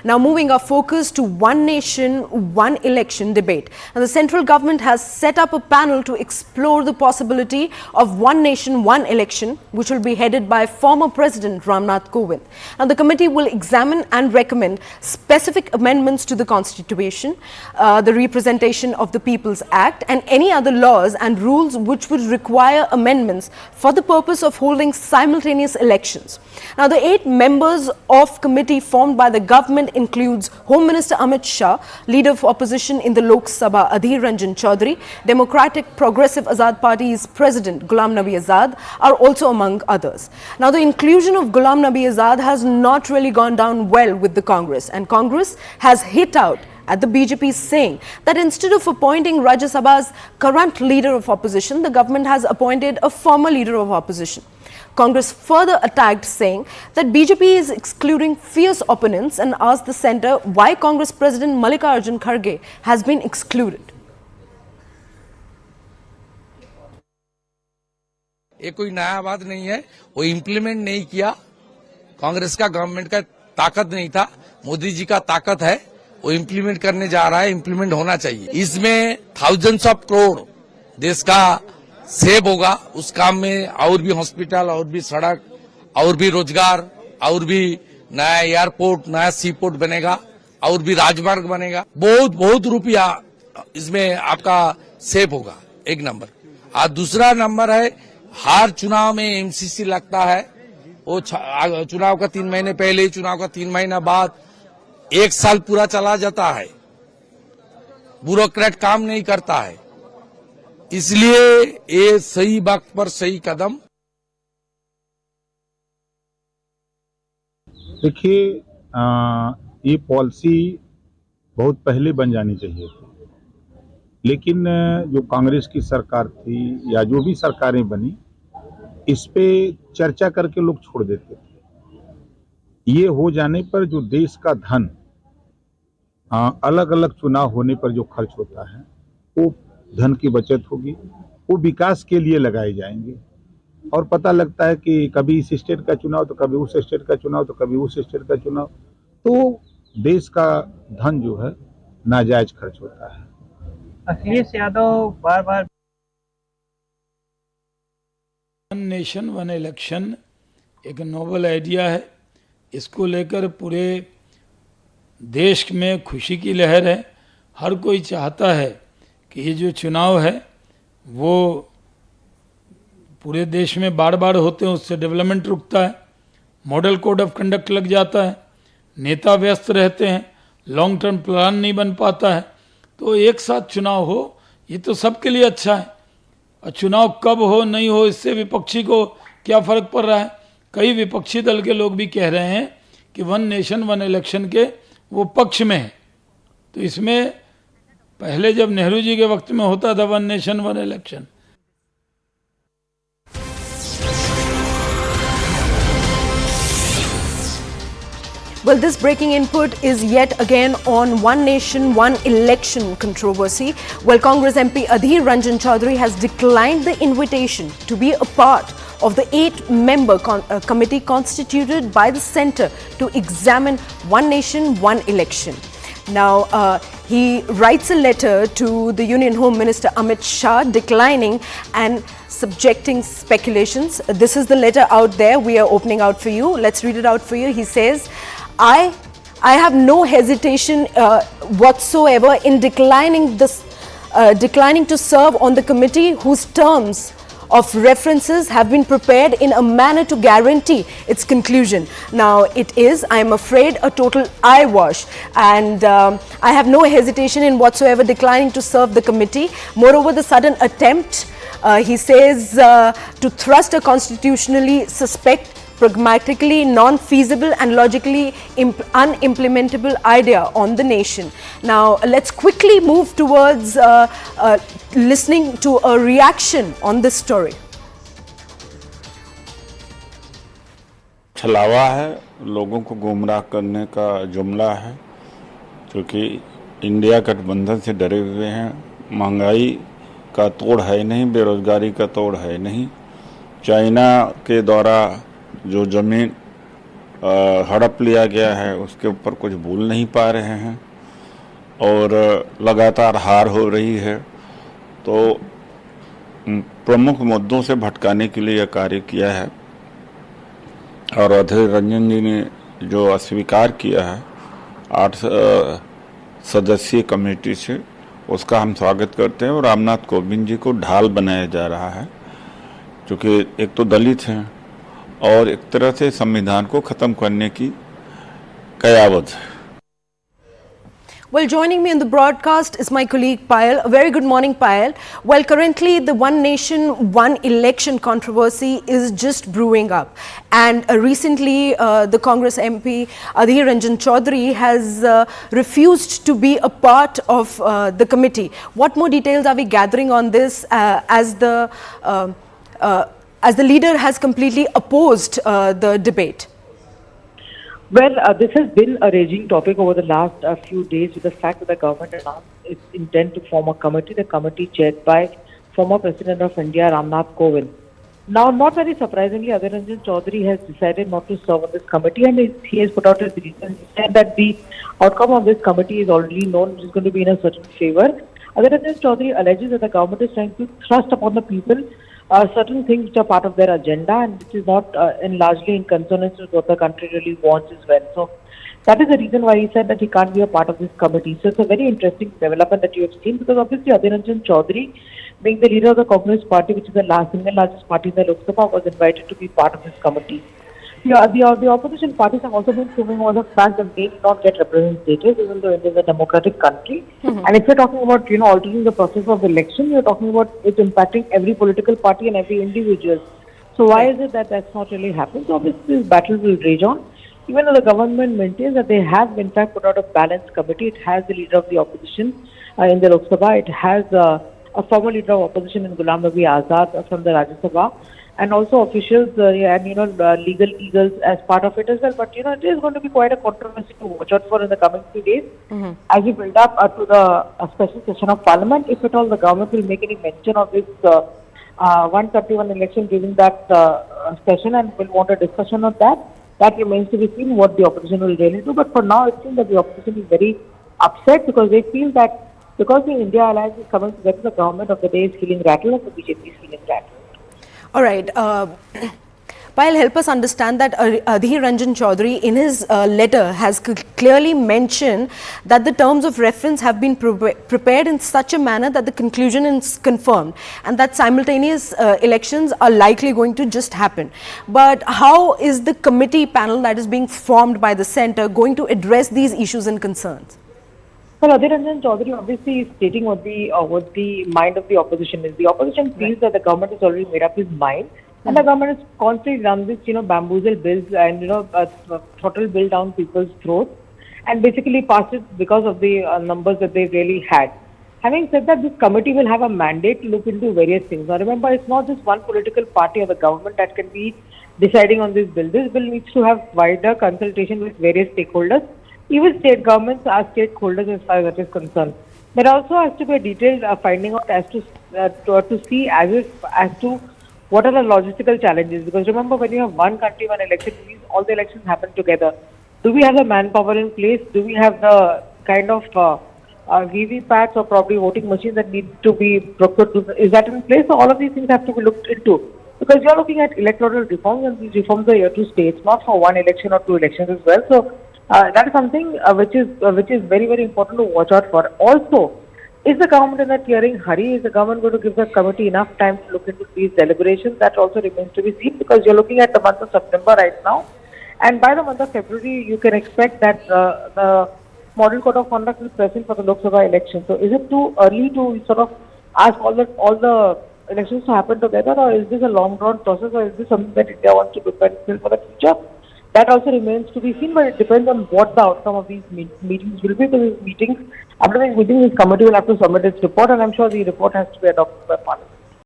Now moving our focus to one nation, one election debate. And the central government has set up a panel to explore the possibility of one nation, one election, which will be headed by former President Ram Nath Kovind. And the committee will examine and recommend specific amendments to the Constitution, the Representation of the People's Act, and any other laws and rules which would require amendments for the purpose of holding simultaneous elections. Now, the 8 members of committee formed by the government includes Home Minister Amit Shah, Leader of Opposition in the Lok Sabha Adhir Ranjan Chowdhury, Democratic Progressive Azad Party's President Ghulam Nabi Azad are also among others. Now, the inclusion of Ghulam Nabi Azad has not really gone down well with the Congress, and Congress has hit out at the BJP, saying that instead of appointing Rajya Sabha's current leader of opposition, the government has appointed a former leader of opposition. Congress further attacked, saying that BJP is excluding fierce opponents, and asked the centre why Congress President Mallikarjun Kharge has been excluded. ये कोई नया बात नहीं है, वो implement नहीं किया। कांग्रेस का गवर्नमेंट का ताकत नहीं था, मोदी जी का ताकत है, वो इम्प्लीमेंट करने जा रहा है, इम्प्लीमेंट होना चाहिए। इसमें थाउजेंड्स ऑफ करोड़ देश का सेव होगा उस काम में, और भी हॉस्पिटल, और भी सड़क, और भी रोजगार, और भी नया एयरपोर्ट, नया सी पोर्ट बनेगा, और भी राजमार्ग बनेगा। बहुत रुपया इसमें आपका सेव होगा, एक नंबर। और दूसरा नंबर है, हर चुनाव में एमसीसी लगता है, वो चुनाव का 3 महीने पहले, चुनाव का 3 महीना बाद, 1 साल पूरा चला जाता है, ब्यूरोक्रेट काम नहीं करता है। इसलिए ये सही वक्त पर सही कदम। देखिए, ये पॉलिसी बहुत पहले बन जानी चाहिए थी, लेकिन जो कांग्रेस की सरकार थी या जो भी सरकारें बनी, इस पे चर्चा करके लोग छोड़ देते थे। ये हो जाने पर जो देश का धन अलग अलग चुनाव होने पर जो खर्च होता है, वो धन की बचत होगी, वो विकास के लिए लगाए जाएंगे। और पता लगता है कि कभी इस स्टेट का चुनाव तो कभी उस स्टेट का चुनाव तो कभी उस स्टेट का चुनाव, तो देश का धन जो है नाजायज खर्च होता है। अखिलेश यादव बार बार वन नेशन वन इलेक्शन एक नोबल आइडिया है। इसको लेकर पूरे देश में खुशी की लहर है। हर कोई चाहता है कि ये जो चुनाव है वो पूरे देश में बार बार होते हैं, उससे डेवलपमेंट रुकता है, मॉडल कोड ऑफ कंडक्ट लग जाता है, नेता व्यस्त रहते हैं, लॉन्ग टर्म प्लान नहीं बन पाता है। तो एक साथ चुनाव हो, ये तो सबके लिए अच्छा है। और चुनाव कब हो नहीं हो, इससे विपक्षी को क्या फर्क पड़ रहा है। कई विपक्षी दल के लोग भी कह रहे हैं कि वन नेशन वन इलेक्शन के वो पक्ष में है। तो इसमें पहले जब नेहरू जी के वक्त में होता था one nation one election, Well, this breaking input is yet again on one nation, one election controversy. Well, Congress MP Adhir Ranjan Chowdhury has declined the invitation to be a part of the 8-member committee constituted by the centre to examine one nation, one election. Now, he writes a letter to the Union Home Minister Amit Shah declining and subjecting speculations. This is the letter out there. We are opening out for you. Let's read it out for you. He says, I have no hesitation whatsoever in declining to serve on the committee whose terms of references have been prepared in a manner to guarantee its conclusion. Now, it is, I am afraid, a total eyewash, and I have no hesitation in whatsoever declining to serve the committee. Moreover, the sudden attempt, he says, to thrust a constitutionally suspect, pragmatically non-feasible and logically unimplementable idea on the nation. Now, let's quickly move towards listening to a reaction on this story. छलावा है, लोगों को गुमराह करने का जुमला है, क्योंकि इंडिया गठबंधन से डरे हुए हैं। महंगाई का तोड़ है नहीं, बेरोजगारी का तोड़ है नहीं। चाइना के द्वारा जो जमीन हड़प लिया गया है उसके ऊपर कुछ बोल नहीं पा रहे हैं और लगातार हार हो रही है। तो प्रमुख मुद्दों से भटकाने के लिए यह कार्य किया है और अधीर रंजन जी ने जो अस्वीकार किया है 8 सदस्यीय कमेटी से, उसका हम स्वागत करते हैं। और रामनाथ कोविंद जी को ढाल बनाया जा रहा है, क्योंकि एक तो दलित हैं और एक तरह से संविधान को खत्म करने की कयावत है। Well, joining me in the broadcast is my colleague Payal. A very good morning, Payal. Well, currently the one nation, one election controversy is just brewing up. And recently the Congress MP Adhir Ranjan Chowdhury has refused to be a part of the committee. What more details are we gathering on this as the leader has completely opposed the debate? Well, this has been a raging topic over the last few days with the fact that the government announced its intent to form a committee, the committee chaired by former President of India, Ram Nath Kovind. Now, not very surprisingly, Adhir Ranjan Chowdhury has decided not to serve on this committee, and he has put out his reasons. He said that the outcome of this committee is already known, which is going to be in a certain favor. Adhir Ranjan Chowdhury alleges that the government is trying to thrust upon the people certain things which are part of their agenda and which is not largely in consonance with what the country really wants as well. So that is the reason why he said that he can't be a part of this committee. So it's a very interesting development that you have seen, because obviously Adhir Ranjan Chowdhury, being the leader of the Congress party, which is the single largest party in the Lok Sabha, was invited to be part of this committee. The opposition parties have also been proving on the fact that they did not get representatives, even though India is a democratic country. And if you're talking about, altering the process of election, you're talking about it impacting every political party and every individual. So why is it that that's not really happened? So obviously this battle will rage on. Even though the government maintains that they have in fact put out a balanced committee, it has the leader of the opposition in the Lok Sabha, it has a former leader of opposition in Ghulam Nabi Azad from the Rajya Sabha, and also officials and legal eagles as part of it as well. But it is going to be quite a controversy to watch out for in the coming few days as we build up to the special session of Parliament. If at all the government will make any mention of this 131 election during that session and will want a discussion on that, that remains to be seen what the opposition will really do. But for now, it seems that the opposition is very upset because they feel that because the India alliance is coming together, the government of the day is feeling rattled and the BJP is feeling rattled. All right. Payal, help us understand that Adhir Ranjan Chowdhury in his letter has clearly mentioned that the terms of reference have been prepared in such a manner that the conclusion is confirmed and that simultaneous elections are likely going to just happen. But how is the committee panel that is being formed by the centre going to address these issues and concerns? Well, Adhir Ranjan Chowdhury obviously is stating what the mind of the opposition is. The opposition feels that the government has already made up its mind, and the government has constantly done this, bamboozle bills and throttle bill down people's throats, and basically passed it because of the numbers that they really had. Having said that, this committee will have a mandate to look into various things. Now, remember, it's not just one political party or the government that can be deciding on this bill. This bill needs to have wider consultation with various stakeholders. Even state governments are stakeholders as far as that is concerned. There also has to be a detailed finding out as to see as to what are the logistical challenges. Because remember, when you have one country, one election, it means all the elections happen together. Do we have the manpower in place? Do we have the kind of VVPATs or probably voting machines that need to be procured? Is that in place? So all of these things have to be looked into. Because you are looking at electoral reforms, and these reforms are here to stay. It's not for one election or two elections as well. So that is something which is very, very important to watch out for. Also, is the government in a tearing hurry? Is the government going to give the committee enough time to look into these deliberations? That also remains to be seen, because you're looking at the month of September right now, and by the month of February you can expect that the model code of conduct is present for the Lok Sabha election. So is it too early to sort of ask all the elections to happen together, or is this a long drawn process, or is this something that India wants to prepare for the future? That also remains to be seen, but it depends on what the outcome of these meetings will be. Because after these meetings, this committee will have to submit its report, and I'm sure the report has to be adopted by Parliament.